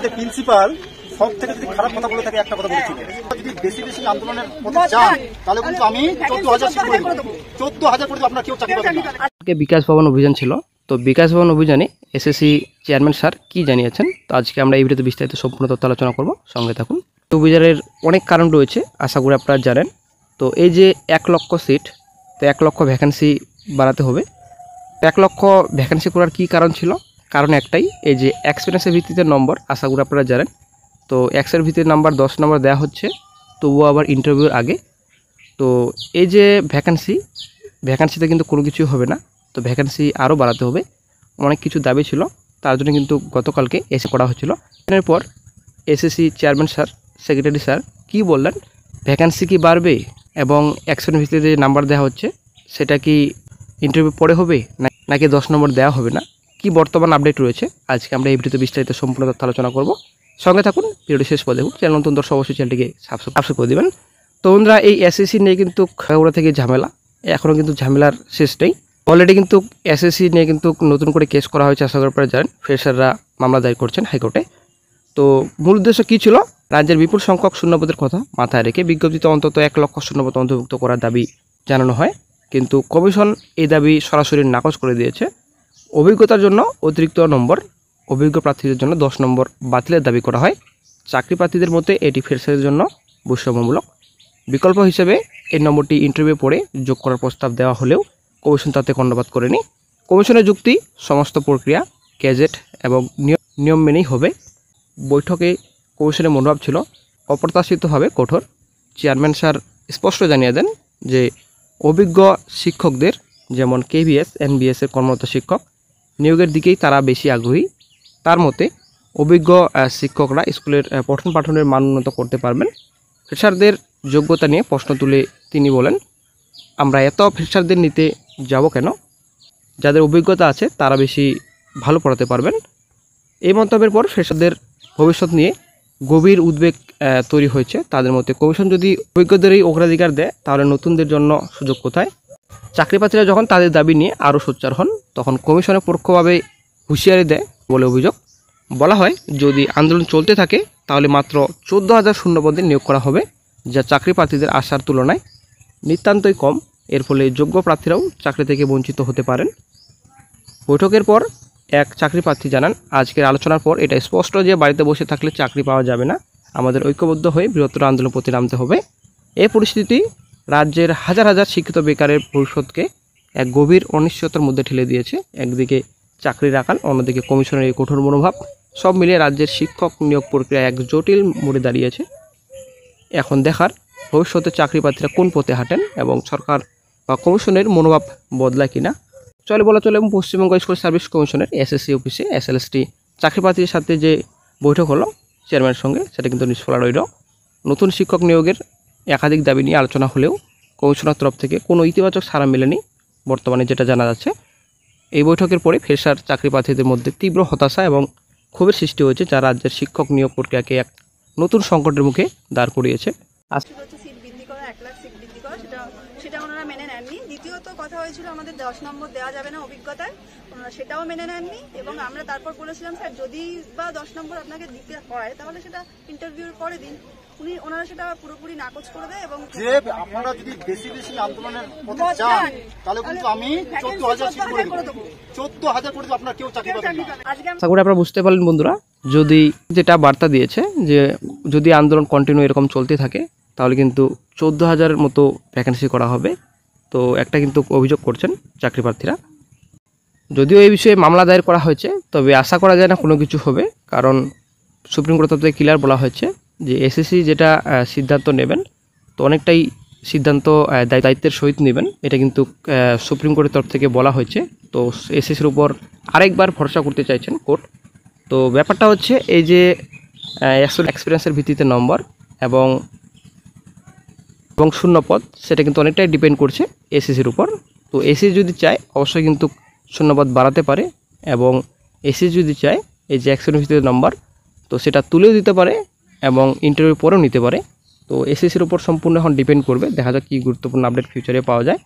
আমাদের প্রিন্সিপাল সব থেকে যদি খারাপ কথা বলে থাকে একটা কথা বলেছিলেন, যদি বেশি বেশি আন্দোলনের মধ্যে যান তাহলে কিন্তু আমি 14,000 সিট করে দেব। 14,000 করে আপনারা কেউ চাকরি পাবেন না। আজকে বিকাশ ভবন অভিযান ছিল, তো বিকাশ ভবন অভিযানে এসএসসি চেয়ারম্যান স্যার কি জানিয়েছেন, তো আজকে আমরা এই ভিডিওতে বিস্তারিত সম্পূর্ণ তথ্য আলোচনা করব, সঙ্গে থাকুন। অভিযানের অনেক কারণ রয়েছে, আশা করি আপনারা জানেন। তো এই যে 1 লক্ষ সিট, তো 1 লক্ষ ভ্যাকেন্সি বাড়াতে হবে। 1 লক্ষ ভ্যাকেন্সি করার কি কারণ ছিল? কারণ একটাই, এই যে এক্সপিরিয়েন্সের ভিত্তিতে নম্বর, আশা করি আপনারা জানেন। তো এক্সের ভিত্তিতে নাম্বার 10 নম্বর দেওয়া হচ্ছে, তবুও আবার ইন্টারভিউর আগে। তো এই যে ভ্যাকেন্সিতে কিন্তু কোনো কিছুই হবে না, তো ভ্যাকেন্সি আরও বাড়াতে হবে। অনেক কিছু দাবি ছিল, তার জন্য কিন্তু গতকালকে এসে করা হয়েছিল। এরপর SSC chairman sir, secretary sir কি বললেন, ভ্যাকেন্সি কি বাড়বে এবং এক্সের ভিত্তিতে যে নাম্বার দেওয়া হচ্ছে সেটা কি ইন্টারভিউ পরে হবে নাকি 10 নম্বর দেওয়া হবে না, কি বর্তমান আপডেট রয়েছে, আজকে আমরা এই ভিডিওতে বিস্তারিত সম্পূর্ণ তথ্য আলোচনা করব। সঙ্গে থাকুন, ভিডিওটি শেষ করে দেখুন। চ্যানেল নতুন দর্শক অবশ্যই চ্যানেলটিকে সাবস্ক্রাইব করে দেবেন। তো বন্ধুরা, এই এসএসসি নিয়ে কিন্তু ওরা থেকে ঝামেলা, এখনও কিন্তু ঝামেলার শেষ নেই। অলরেডি কিন্তু এসএসসি নিয়ে কিন্তু নতুন করে কেস করা হয়েছে, আশা করি আপনারা জানেন। ফ্রেশাররা মামলা দায়ের করছেন হাইকোর্টে। তো মূল উদ্দেশ্য কী ছিল? রাজ্যের বিপুল সংখ্যক শূন্যপদের কথা মাথায় রেখে বিজ্ঞপ্তিতে অন্তত 1 লক্ষ শূন্যপদ অন্তর্ভুক্ত করার দাবি জানানো হয়, কিন্তু কমিশন এই দাবি সরাসরি নাকচ করে দিয়েছে। অভিজ্ঞতার জন্য অতিরিক্ত নম্বর, অভিজ্ঞ প্রার্থীদের জন্য 10 নম্বর বাতিলের দাবি করা হয়। চাকরি প্রার্থীদের মধ্যে এটি ফ্রেশারদের জন্য বৈষম্যমূলক। বিকল্প হিসেবে এই নম্বরটি ইন্টারভিউ পরে যোগ করার প্রস্তাব দেওয়া হলেও কমিশন তাতে কর্ণপাত করেনি। কমিশনের যুক্তি, সমস্ত প্রক্রিয়া গ্যাজেট এবং নিয়ম মেনেই হবে। বৈঠকে কমিশনের মনোভাব ছিল অপ্রত্যাশিতভাবে কঠোর। চেয়ারম্যান স্যার স্পষ্ট জানিয়ে দেন যে অভিজ্ঞ শিক্ষকদের, যেমন কেভিএস, এনবিএসের কর্মরত শিক্ষক নিয়োগের দিকেই তারা বেশি আগ্রহী। তার মতে অভিজ্ঞ শিক্ষকরা স্কুলের পঠন পাঠনের মান উন্নত করতে পারবেন। ফ্রেশারদের যোগ্যতা নিয়ে প্রশ্ন তুলে তিনি বলেন, আমরা এত ফ্রেশারদের নিতে যাব কেন? যাদের অভিজ্ঞতা আছে তারা বেশি ভালো পড়াতে পারবেন। এই মন্তব্যের পর ফ্রেশারদের ভবিষ্যৎ নিয়ে গভীর উদ্বেগ তৈরি হয়েছে তাদের মধ্যে। কমিশন যদি অভিজ্ঞদেরই অগ্রাধিকার দেয় তাহলে নতুনদের জন্য সুযোগ কোথায়? চাকরিপ্রার্থীরা যখন তাদের দাবি নিয়ে আরও সোচ্চার হন তখন কমিশনে পরোক্ষভাবে হুঁশিয়ারি দেয় বলে অভিযোগ। বলা হয়, যদি আন্দোলন চলতে থাকে তাহলে মাত্র 14,000 শূন্যপদে নিয়োগ করা হবে, যা চাকরি প্রার্থীদের আশার তুলনায় নিতান্তই কম। এর ফলে যোগ্য প্রার্থীরাও চাকরি থেকে বঞ্চিত হতে পারেন। বৈঠকের পর এক চাকরি প্রার্থী জানান, আজকের আলোচনার পর এটা স্পষ্ট যে বাড়িতে বসে থাকলে চাকরি পাওয়া যাবে না, আমাদের ঐক্যবদ্ধ হয়ে বৃহত্তর আন্দোলন প্রতি নামতে হবে। এই পরিস্থিতি রাজ্যের হাজার হাজার শিক্ষিত বেকারের ভবিষ্যৎকে এক গভীর অনিশ্চয়তার মধ্যে ঠেলে দিয়েছে। একদিকে চাকরির আকাল, অন্যদিকে কমিশনের এই কঠোর মনোভাব, সব মিলিয়ে রাজ্যের শিক্ষক নিয়োগ প্রক্রিয়া এক জটিল মোড়ে দাঁড়িয়েছে। এখন দেখার ভবিষ্যতে চাকরি প্রার্থীরা কোন পথে হাঁটেন এবং সরকার বা কমিশনের মনোভাব বদলায় কিনা। চলে এবং পশ্চিমবঙ্গ স্কুল সার্ভিস কমিশনের এসএসসি অফিসে এসএলএসটি চাকরি প্রার্থীদের সাথে যে বৈঠক হলো চেয়ারম্যানের সঙ্গে, সেটা কিন্তু নিষ্ফল রইল। নতুন শিক্ষক নিয়োগের একাধিক দাবি নিয়ে আলোচনা হলেও কমিশনের তরফ থেকে কোনো ইতিবাচক সাড়া মেলেনি বর্তমানে, যেটা জানা যাচ্ছে। এই বৈঠকের পরে ফ্রেশার চাকরি প্রার্থীদের মধ্যে তীব্র হতাশা এবং ক্ষোভের সৃষ্টি হয়েছে, যা রাজ্যের শিক্ষক নিয়োগ প্রক্রিয়াকে এক নতুন সংকটের মুখে দাঁড় করিয়েছে। সেটা ওনারা মেনে নেননি। দ্বিতীয়ত কথা হয়েছিল আমাদের 10 নম্বর দেওয়া যাবে না অভিজ্ঞতায়, ওনারা সেটাও মেনে নেননি। এবং আমরা তারপর বলেছিলাম, স্যার যদি বা 10 নম্বর আপনাকে দিতে হয় তাহলে সেটা ইন্টারভিউর পরে দিন। ওনারা সেটা পুরোপুরি নাকচ করে দেয়। এবং যে আপনারা যদি বেশি বেশি আন্দোলনের পথে যান তাহলে কিন্তু আমি 14,000 সিট করে দেব। 14,000 করে আপনারা কেউ চাকরি পাবেন না। আশা করি আপনারা বুঝতে পারলেন বন্ধুরা, যদি যেটা বার্তা দিয়েছে যে যদি আন্দোলন কন্টিনিউ এরকম চলতে থাকে তাহলে কিন্তু 14,000 মতো ভ্যাকেন্সি করা হবে। তো একটা কিন্তু অভিযোগ করছেন চাকরি প্রার্থীরা। যদিও এই বিষয়ে মামলা দায়ের করা হয়েছে, তবে আশা করা যায় না কোনো কিছু হবে, কারণ সুপ্রিম কোর্ট থেকে ক্লিয়ার বলা হয়েছে যে এসএসসি যেটা সিদ্ধান্ত নেবেন, তো অনেকটাই সিদ্ধান্ত দায়িত্বের সহিত নেবেন, এটা কিন্তু সুপ্রিম কোর্টের তরফ থেকে বলা হয়েছে। তো এসএসসির উপর আরেকবার ভরসা করতে চাইছেন কোর্ট। তো ব্যাপারটা হচ্ছে এই যে এক্সপিরিয়েন্সের ভিত্তিতে নম্বর এবং শূন্যপদ, সেটা কিন্তু অনেকটাই ডিপেন্ড করছে এসএসসির উপর। তো এসএসসি যদি চায় অবশ্যই কিন্তু শূন্যপদ বাড়াতে পারে, এবং এসএসসি যদি চায় এই যে এক্সপিরিয়েন্স ভিত্তিতে নম্বর, তো সেটা তুলেও দিতে পারে এবং ইন্টারভিউ পরেও নিতে পারে। তো এসএসসির উপর সম্পূর্ণ এখন ডিপেন্ড করবে, দেখা যাক কী গুরুত্বপূর্ণ আপডেট ফিউচারে পাওয়া যায়।